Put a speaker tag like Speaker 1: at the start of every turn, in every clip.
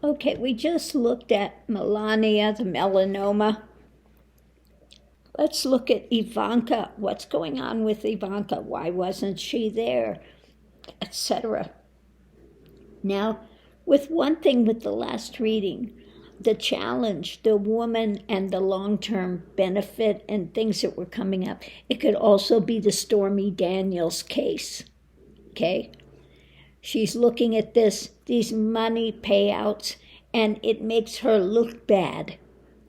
Speaker 1: Okay, we just looked at Melania, the melanoma. Let's look at Ivanka. What's going on with Ivanka? Why wasn't she there? Etc. Now, with one thing with the last reading, the challenge, the woman and the long-term benefit and things that were coming up, it could also be the Stormy Daniels case, okay? She's looking at these money payouts, and it makes her look bad,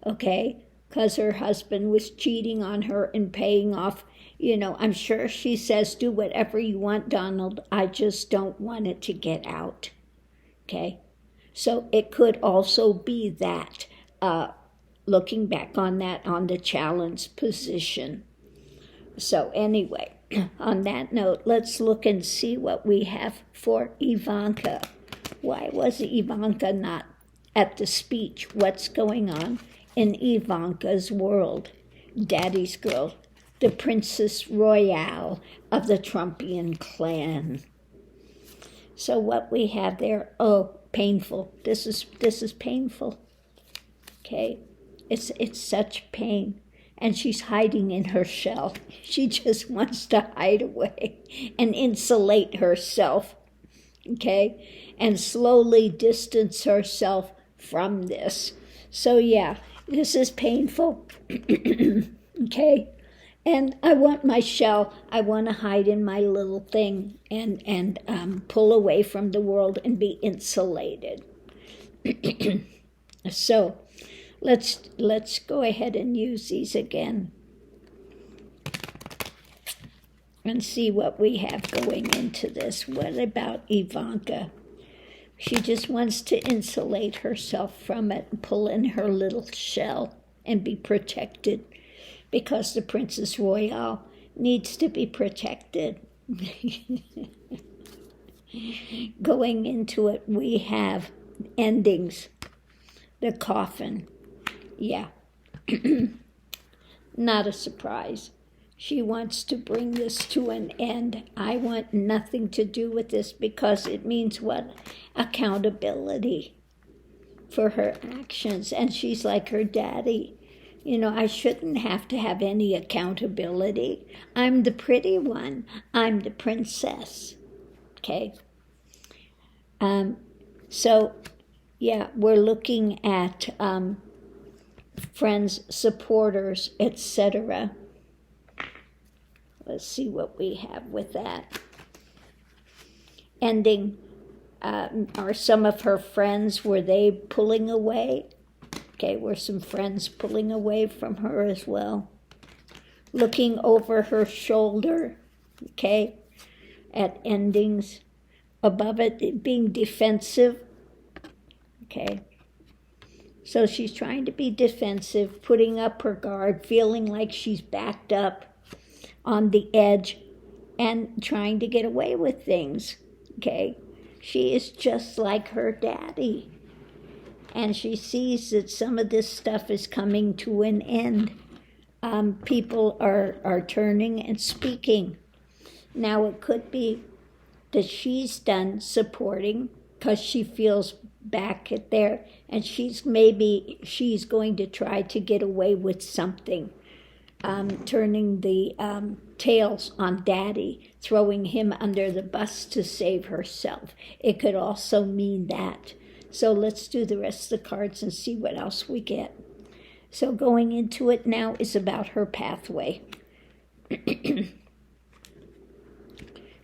Speaker 1: okay? Because her husband was cheating on her and paying off. I'm sure she says, do whatever you want, Donald. I just don't want it to get out. Okay? So it could also be that, looking back on that, on the challenge position. So anyway, on that note, let's look and see what we have for Ivanka. Why was Ivanka not at the speech? What's going on in Ivanka's world? Daddy's girl, the Princess Royale of the Trumpian clan. So what we have there, painful. This is painful. Okay? It's such pain. And she's hiding in her shell. She just wants to hide away and insulate herself. Okay? And slowly distance herself from this. So yeah, this is painful. Okay? And I want my shell. I want to hide in my little thing and pull away from the world and be insulated. So let's go ahead and use these again and see what we have going into this. What about Ivanka? She just wants to insulate herself from it and pull in her little shell and be protected. Because the Princess Royale needs to be protected. Going into it, we have endings. The coffin. Yeah. Not a surprise. She wants to bring this to an end. I want nothing to do with this because it means what? Accountability for her actions. And she's like her daddy. I shouldn't have to have any accountability. I'm the pretty one. I'm the princess. Okay? So, yeah, we're looking at friends, supporters, etc. Let's see what we have with that. Ending. Are some of her friends, were they pulling away? Okay, were some friends pulling away from her as well? Looking over her shoulder, okay, at endings. Above it being defensive, okay. So she's trying to be defensive, putting up her guard, feeling like she's backed up on the edge and trying to get away with things, okay. She is just like her daddy. And she sees that some of this stuff is coming to an end. People are turning and speaking. Now it could be that she's done supporting because she feels back at there, and she's going to try to get away with something, turning the tails on Daddy, throwing him under the bus to save herself. It could also mean that. So let's do the rest of the cards and see what else we get. So going into it now is about her pathway.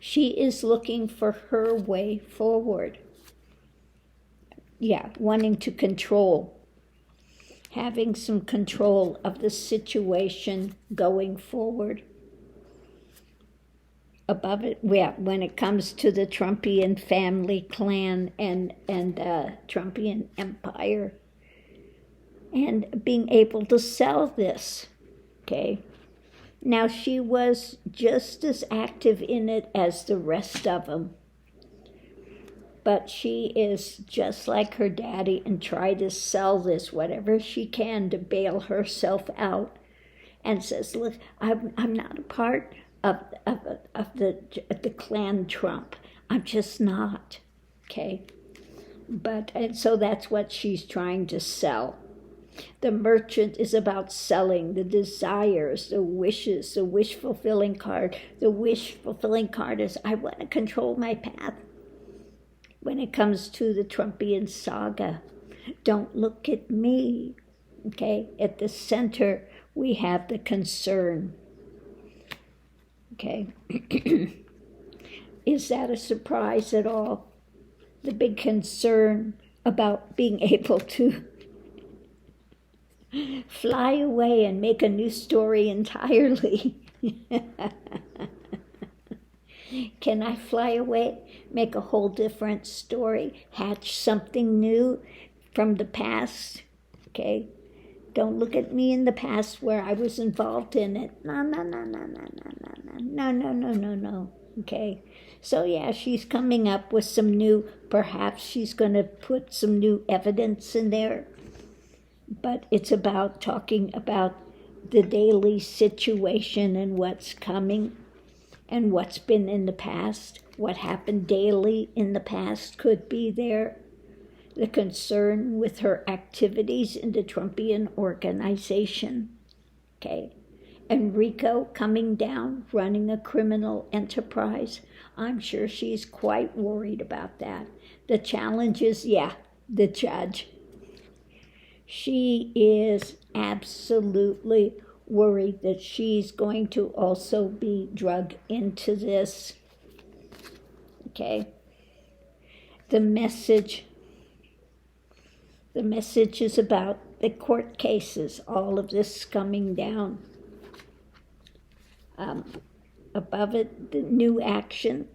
Speaker 1: She is looking for her way forward. Yeah, wanting to control. Having some control of the situation going forward. Above it, yeah, when it comes to the Trumpian family clan and Trumpian empire, and being able to sell this, okay. Now she was just as active in it as the rest of them, but she is just like her daddy and try to sell this whatever she can to bail herself out, and says, look, I'm not a part of the clan Trump. I'm just not, okay? And so that's what she's trying to sell. The merchant is about selling the desires, the wishes, the wish-fulfilling card. The wish-fulfilling card is, I want to control my path. When it comes to the Trumpian saga, don't look at me. Okay, at the center, we have the concern. Okay, is that a surprise at all? The big concern about being able to fly away and make a new story entirely. Can I fly away, make a whole different story, hatch something new from the past? Okay, don't look at me in the past where I was involved in it. No. Okay, so yeah, she's coming up with some new, perhaps she's going to put some new evidence in there. But it's about talking about the daily situation and what's coming and what's been in the past. What happened daily in the past could be there. The concern with her activities in the Trumpian organization. Okay. Enrico coming down, running a criminal enterprise. I'm sure she's quite worried about that. The challenge is, the judge. She is absolutely worried that she's going to also be drugged into this. Okay. The message is about the court cases, all of this coming down. Above it, the new action.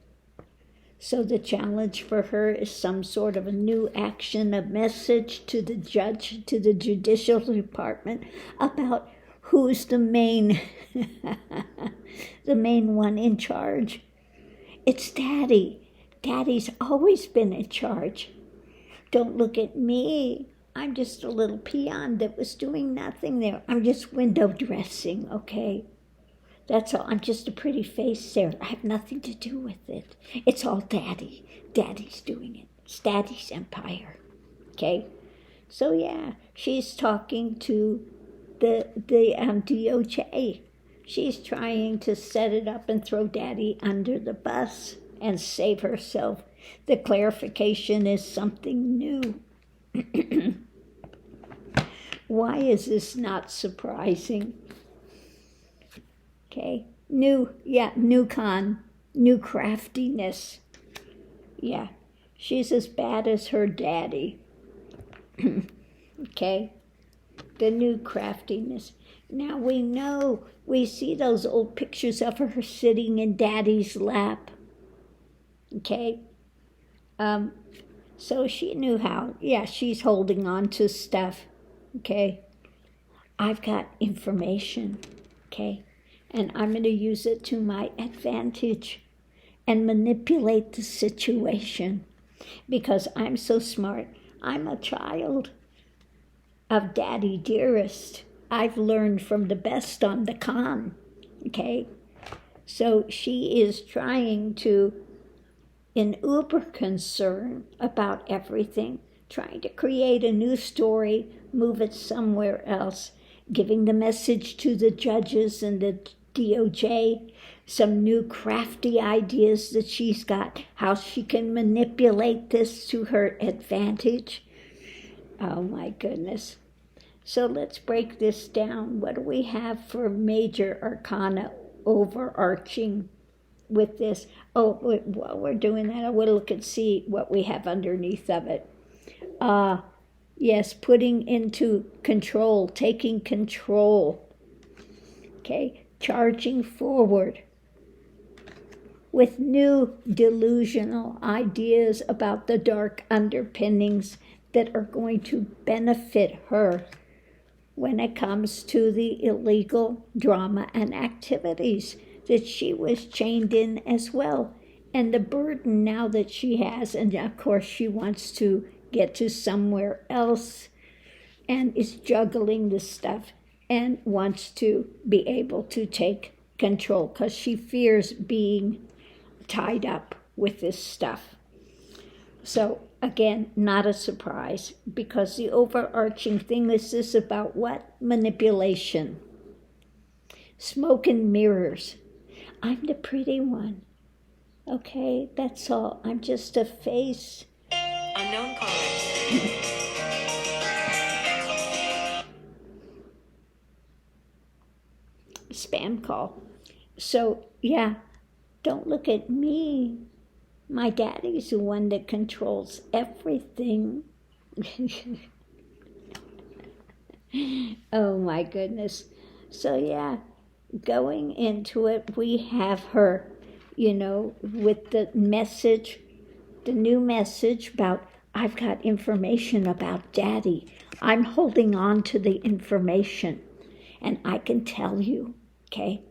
Speaker 1: So the challenge for her is some sort of a new action, a message to the judge, to the judicial department about who's the main, the main one in charge. It's Daddy. Daddy's always been in charge. Don't look at me. I'm just a little peon that was doing nothing there. I'm just window dressing, okay? That's all. I'm just a pretty face there. I have nothing to do with it. It's all Daddy. Daddy's doing it. It's Daddy's empire. Okay? So yeah, she's talking to the DOJ. She's trying to set it up and throw Daddy under the bus and save herself. The clarification is something new. Why is this not surprising? Okay, new craftiness. Yeah, she's as bad as her daddy. Okay, the new craftiness. Now we see those old pictures of her sitting in Daddy's lap. Okay, so she knew how. Yeah, she's holding on to stuff. Okay, I've got information. Okay. And I'm going to use it to my advantage and manipulate the situation because I'm so smart. I'm a child of Daddy Dearest. I've learned from the best on the con, okay? So she is trying to, in uber concern about everything, trying to create a new story, move it somewhere else, giving the message to the judges and the DOJ, some new crafty ideas that she's got, how she can manipulate this to her advantage. Oh my goodness. So let's break this down. What do we have for major arcana overarching with this? Oh, while we're doing that, I want to look and see what we have underneath of it. Yes, putting into control, taking control. Okay. Charging forward with new delusional ideas about the dark underpinnings that are going to benefit her when it comes to the illegal drama and activities that she was chained in as well. And the burden now that she has, and of course she wants to get to somewhere else and is juggling this stuff and wants to be able to take control because she fears being tied up with this stuff. So again, not a surprise, because the overarching thing is this about what? Manipulation. Smoke and mirrors. I'm the pretty one. Okay, that's all. I'm just a face.
Speaker 2: Unknown caller.
Speaker 1: Spam call. So, yeah, don't look at me. My daddy's the one that controls everything. Oh my goodness. So, yeah, going into it, we have her, with the message, the new message about, I've got information about daddy. I'm holding on to the information, and I can tell you, okay?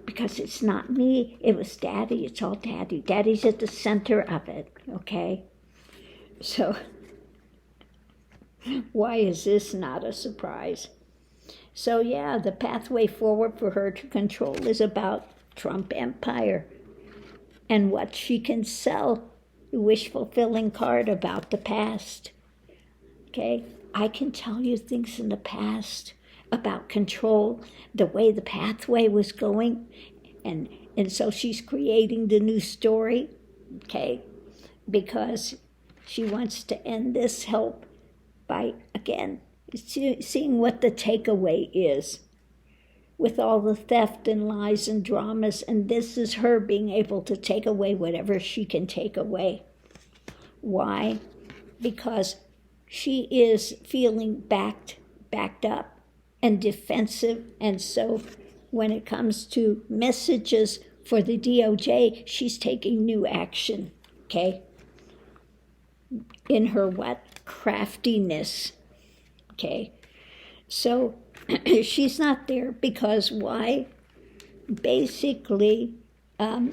Speaker 1: Because it's not me, it was daddy, it's all daddy. Daddy's at the center of it, okay? So, why is this not a surprise? So, yeah, the pathway forward for her to control is about Trump Empire and what she can sell. The wish-fulfilling card about the past. Okay, I can tell you things in the past about control, the way the pathway was going, and so she's creating the new story, okay, because she wants to end this help by, again, seeing what the takeaway is with all the theft and lies and dramas, and this is her being able to take away whatever she can take away. Why? Because she is feeling backed up and defensive, and so when it comes to messages for the DOJ, she's taking new action, okay? In her what? Craftiness, okay? So she's not there because why? Basically, her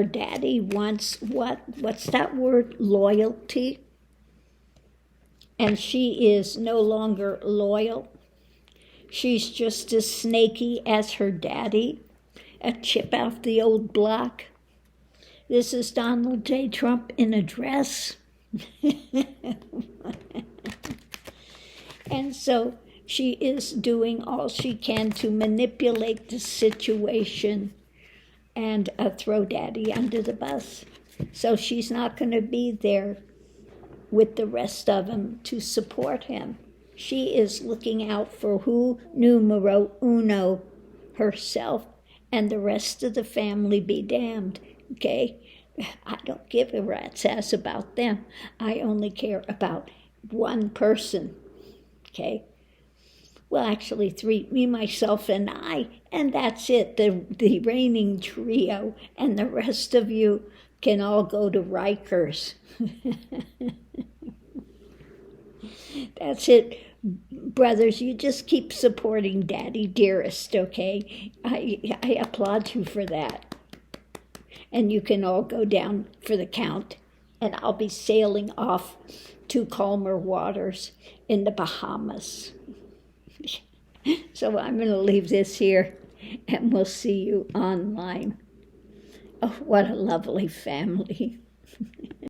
Speaker 1: daddy wants what's that word? Loyalty. And she is no longer loyal. She's just as snaky as her daddy, a chip off the old block. This is Donald J. Trump in a dress. And so she is doing all she can to manipulate the situation and throw daddy under the bus. So she's not going to be there with the rest of them to support him. She is looking out for who? Numero uno, herself, and the rest of the family be damned, okay? I don't give a rat's ass about them. I only care about one person, okay? Well, actually three, me, myself, and I, and that's it, the reigning trio, and the rest of you can all go to Rikers. That's it, brothers. You just keep supporting Daddy Dearest, okay? I applaud you for that. And you can all go down for the count, and I'll be sailing off to calmer waters in the Bahamas. So I'm going to leave this here, and we'll see you online. Oh, what a lovely family.